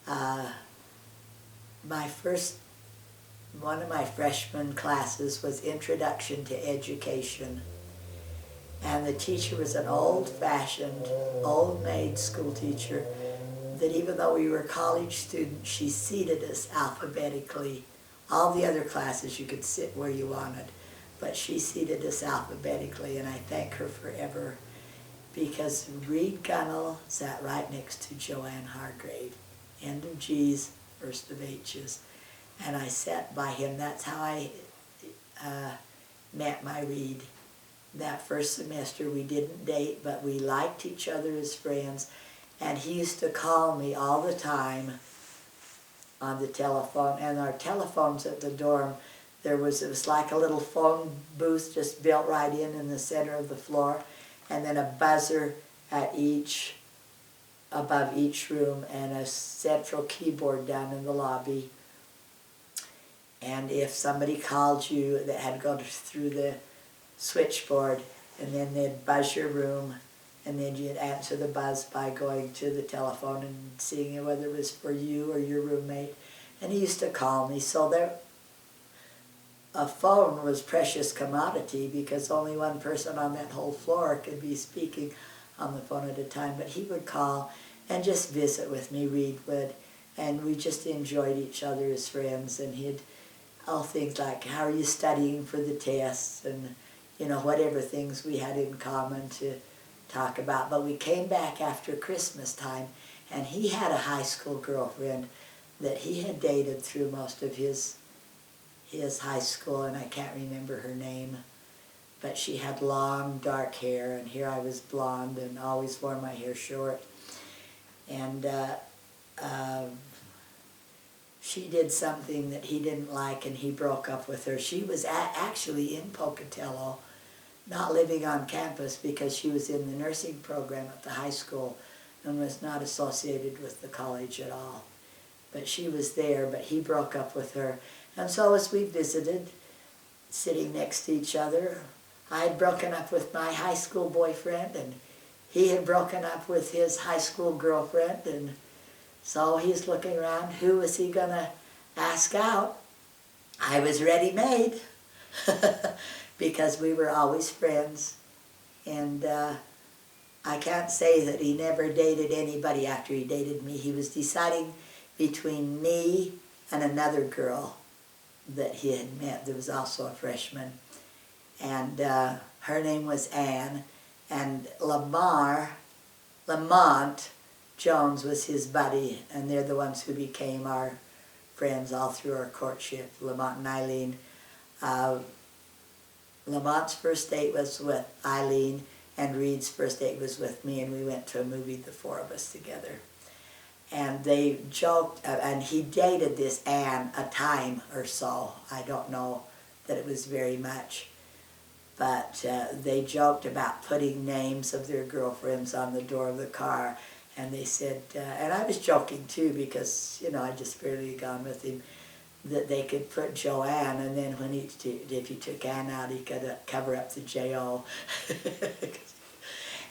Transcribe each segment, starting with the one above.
One of my freshman classes was Introduction to Education. And the teacher was an old-fashioned, old-maid school teacher that even though we were college students, she seated us alphabetically. All the other classes you could sit where you wanted, but she seated us alphabetically, and I thank her forever because Reed Gunnell sat right next to Joanne Hargrave. End of G's, first of H's. And I sat by him. That's how I met my Reed. That first semester we didn't date, but we liked each other as friends. And he used to call me all the time on the telephone. And our telephones at the dorm, it was like a little phone booth just built right in the center of the floor. And then a buzzer at above each room, and a central keyboard down in the lobby. And if somebody called you, that had to go through the switchboard, and then they'd buzz your room, and then you'd answer the buzz by going to the telephone and seeing whether it was for you or your roommate. And he used to call me, so a phone was precious commodity because only one person on that whole floor could be speaking on the phone at a time. But he would call and just visit with me, Reed would, and we just enjoyed each other as friends. And he'd things like, how are you studying for the tests, and whatever things we had in common to talk about. But we came back after Christmas time, and he had a high school girlfriend that he had dated through most of his high school, and I can't remember her name, but she had long dark hair, and here I was blonde and always wore my hair short. And she did something that he didn't like, and he broke up with her. She was actually in Pocatello, not living on campus because she was in the nursing program at the high school and was not associated with the college at all. But she was there, but he broke up with her. And so as we visited, sitting next to each other, I had broken up with my high school boyfriend, and he had broken up with his high school girlfriend, and so he's looking around, who was he going to ask out? I was ready-made because we were always friends. And I can't say that he never dated anybody after he dated me. He was deciding between me and another girl that he had met that was also a freshman. And her name was Anne, and Lamont Jones was his buddy, and they're the ones who became our friends all through our courtship, Lamont and Eileen. Lamont's first date was with Eileen, and Reed's first date was with me, and we went to a movie, the four of us together. And they joked, and he dated this Anne a time or so. I don't know that it was very much, but they joked about putting names of their girlfriends on the door of the car. And they said, and I was joking too because, I just barely gone with him, that they could put Joanne, and then if he took Anne out, he could cover up the J-O.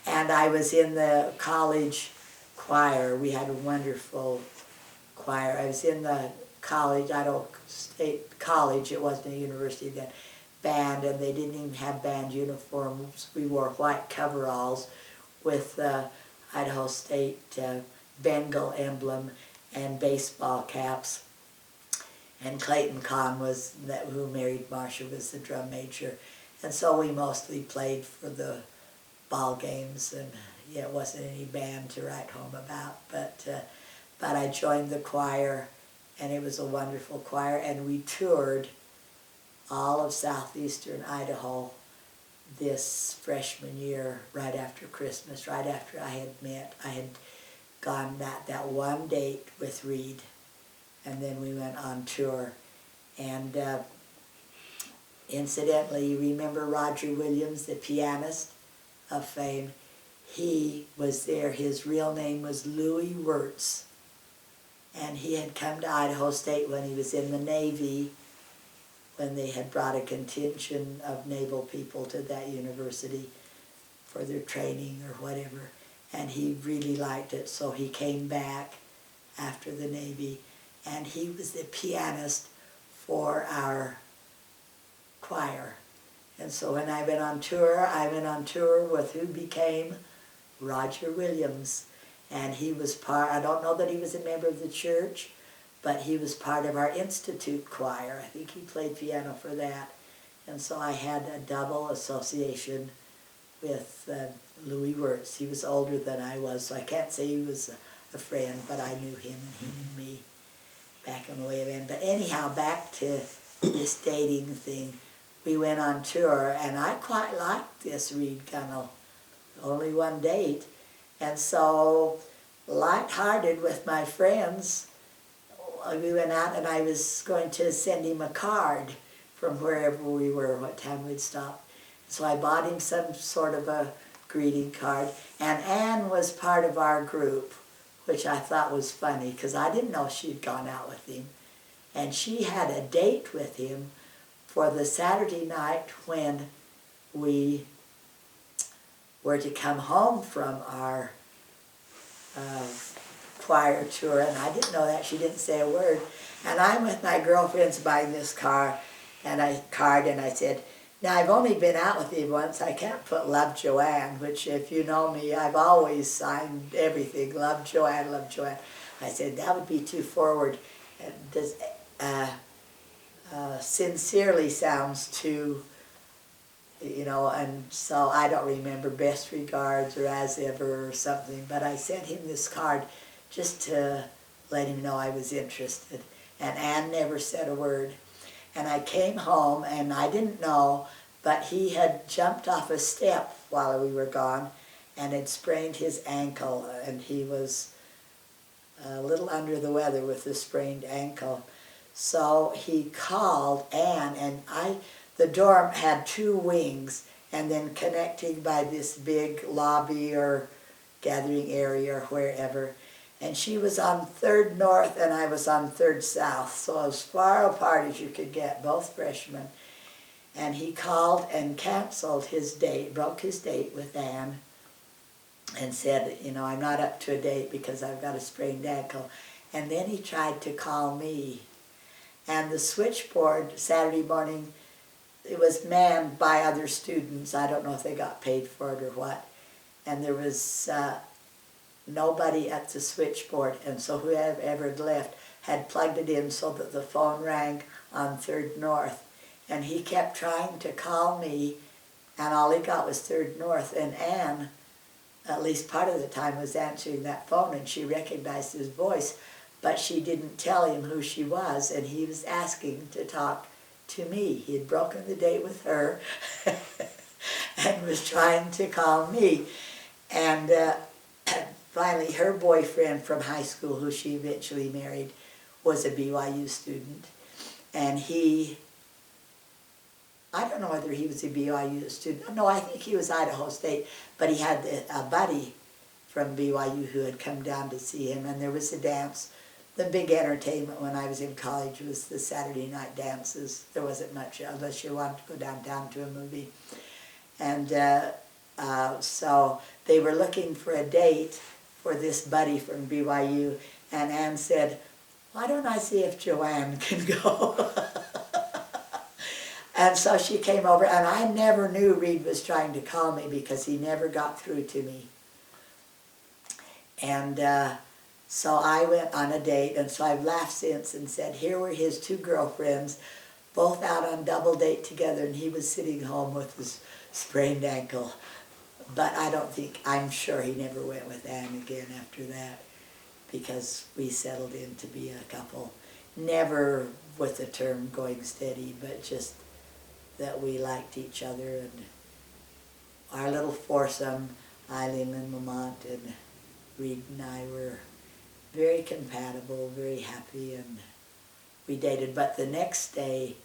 And I was in the college choir. We had a wonderful choir. I was in the college, Idaho State College, it wasn't a university then, band, and they didn't even have band uniforms. We wore white coveralls with Idaho State Bengal emblem and baseball caps. And Clayton Kahn who married Marcia, was the drum major. And so we mostly played for the ball games, and it wasn't any band to write home about. But I joined the choir, and it was a wonderful choir, and we toured all of southeastern Idaho this freshman year, right after Christmas, right after I had gone that one date with Reed, and then we went on tour. And incidentally, you remember Roger Williams, the pianist of fame? He was there. His real name was Louis Wirtz, and he had come to Idaho State when he was in the Navy, when they had brought a contingent of naval people to that university for their training or whatever, and he really liked it, so he came back after the Navy, and he was the pianist for our choir. And so when I went on tour with who became Roger Williams. And he was I don't know that he was a member of the church, but he was part of our institute choir. I think he played piano for that. And so I had a double association with Louis Wirtz. He was older than I was, so I can't say he was a friend, but I knew him and he knew me back in the way of him. But anyhow, back to this dating thing. We went on tour, and I quite liked this Reed Gunnell. Only one date. And so, light-hearted with my friends, we went out and I was going to send him a card from wherever we were, what time we'd stop. So I bought him some sort of a greeting card. And Ann was part of our group, which I thought was funny because I didn't know she'd gone out with him. And she had a date with him for the Saturday night when we were to come home from our choir tour, and I didn't know that. She didn't say a word. And I'm with my girlfriends buying this card, and I said, now I've only been out with him once. I can't put Love Joanne, which if you know me, I've always signed everything, Love Joanne, Love Joanne. I said, that would be too forward. Does sincerely sounds too, you know, and so I don't remember best regards or as ever or something, but I sent him this card just to let him know I was interested. And Ann never said a word. And I came home and I didn't know, but he had jumped off a step while we were gone and had sprained his ankle, and he was a little under the weather with the sprained ankle. So he called Ann, and the dorm had 2 wings, and then connecting by this big lobby or gathering area or wherever. And she was on 3rd North and I was on 3rd South, so as far apart as you could get, both freshmen. And he called and canceled his date, broke his date with Ann, and said, you know, I'm not up to a date because I've got a sprained ankle. And then he tried to call me. And the switchboard Saturday morning, it was manned by other students. I don't know if they got paid for it or what. And there was nobody at the switchboard, and so whoever had left had plugged it in so that the phone rang on 3rd North. And he kept trying to call me, and all he got was 3rd North. And Ann, at least part of the time, was answering that phone, and she recognized his voice, but she didn't tell him who she was, and he was asking to talk to me. He had broken the date with her and was trying to call me. And finally, her boyfriend from high school, who she eventually married, was a BYU student. And I don't know whether he was a BYU student. No, I think he was Idaho State, but he had a buddy from BYU who had come down to see him, and there was a dance. The big entertainment when I was in college was the Saturday night dances. There wasn't much unless you wanted to go downtown to a movie. And so they were looking for a date for this buddy from BYU, and Ann said, why don't I see if Joanne can go? And so she came over, and I never knew Reed was trying to call me because he never got through to me. And so I went on a date, and so I've laughed since and said, here were his 2 girlfriends, both out on double date together, and he was sitting home with his sprained ankle. But I'm sure he never went with Ann again after that, because we settled in to be a couple. Never with the term going steady, but just that we liked each other, and our little foursome, Eileen and Lamont and Reed and I, were very compatible, very happy, and we dated. But the next day,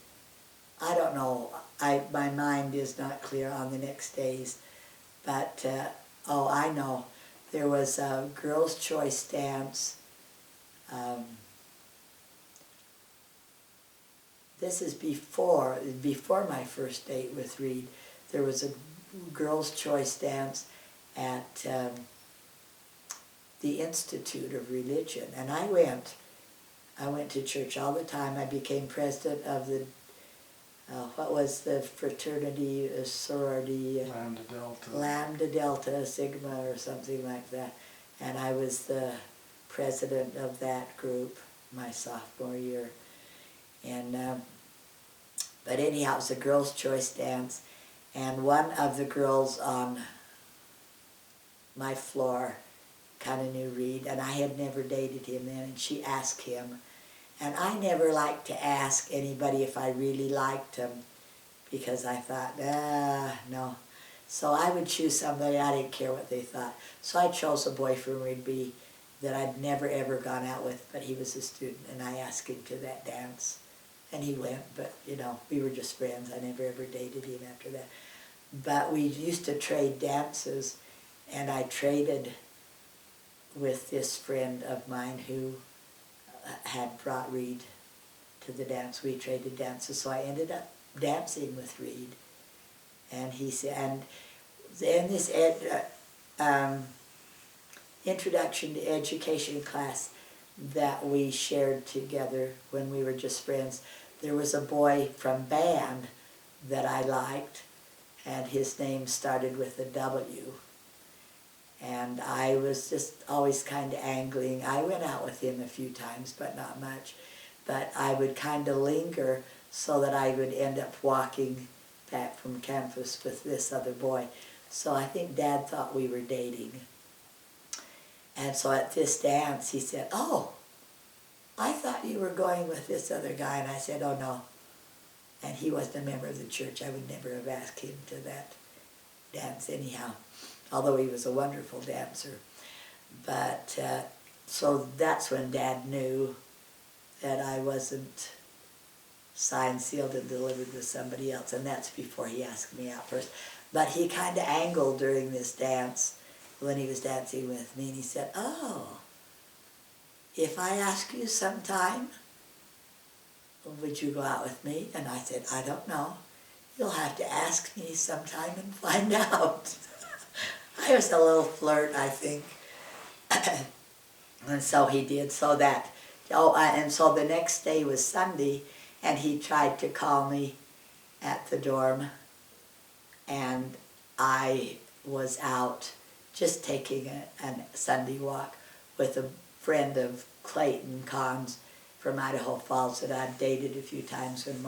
I don't know, my mind is not clear on the next days, but oh, I know, there was a girls' choice dance. This is before my first date with Reed. There was a girls' choice dance at the Institute of Religion. And I went to church all the time. I became president of the, what was the fraternity, sorority? Lambda Delta. Lambda Delta Sigma or something like that. And I was the president of that group my sophomore year. And but anyhow, it was a girls' choice dance, and one of the girls on my floor kind of knew Reed, and I had never dated him then, and she asked him. And I never liked to ask anybody if I really liked them, because I thought, no. So I would choose somebody, I didn't care what they thought. So I chose a boy from Rigby that I'd never ever gone out with, but he was a student, and I asked him to that dance. And he went, but you know, we were just friends. I never ever dated him after that. But we used to trade dances, and I traded with this friend of mine who had brought Reed to the dance. We traded dances, so I ended up dancing with Reed. And he said, and in this introduction to education class that we shared together when we were just friends, there was a boy from band that I liked, and his name started with a W. And I was just always kind of angling. I went out with him a few times, but not much. But I would kind of linger so that I would end up walking back from campus with this other boy. So I think Dad thought we were dating. And so at this dance, he said, "Oh, I thought you were going with this other guy." And I said, "Oh, no." And he wasn't a member of the church. I would never have asked him to that dance anyhow, although he was a wonderful dancer. But so that's when Dad knew that I wasn't signed, sealed, and delivered with somebody else. And that's before he asked me out first. But he kind of angled during this dance when he was dancing with me, and he said, "Oh, if I ask you sometime, would you go out with me?" And I said, "I don't know. You'll have to ask me sometime and find out." I was a little flirt, I think. And so he did. So that, and so the next day was Sunday, and he tried to call me at the dorm, and I was out just taking a Sunday walk with a friend of Clayton Cahn's from Idaho Falls that I'd dated a few times when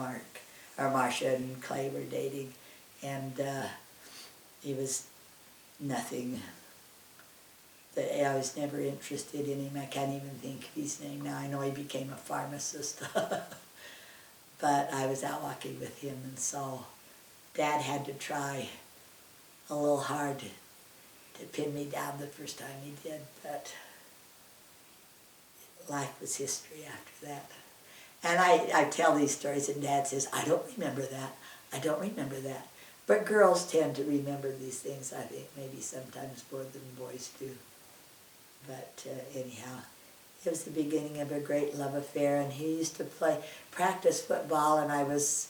Marcia and Clay were dating, and he was nothing. I was never interested in him. I can't even think of his name now. I know he became a pharmacist. But I was out walking with him, and so Dad had to try a little hard to pin me down the first time he did, but life was history after that. And I tell these stories, and Dad says, "I don't remember that. I don't remember that." But girls tend to remember these things, I think, maybe sometimes more than boys do. But anyhow, it was the beginning of a great love affair, and he used to practice football, and I was,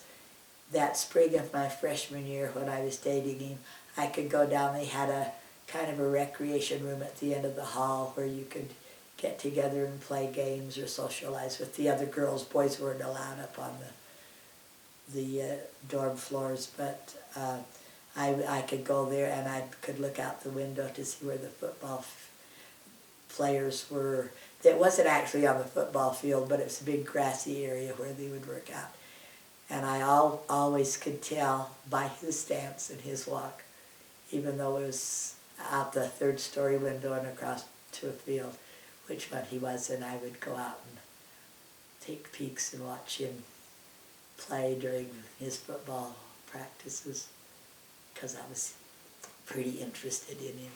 that spring of my freshman year when I was dating him, I could go down, they had a kind of a recreation room at the end of the hall where you could get together and play games or socialize with the other girls. Boys weren't allowed up on the dorm floors, but I could go there, and I could look out the window to see where the football players were. It wasn't actually on the football field, but it was a big grassy area where they would work out. And I always could tell by his stance and his walk, even though it was out the third-story window and across to a field, which one he was, and I would go out and take peeks and watch him play during his football practices, because I was pretty interested in him.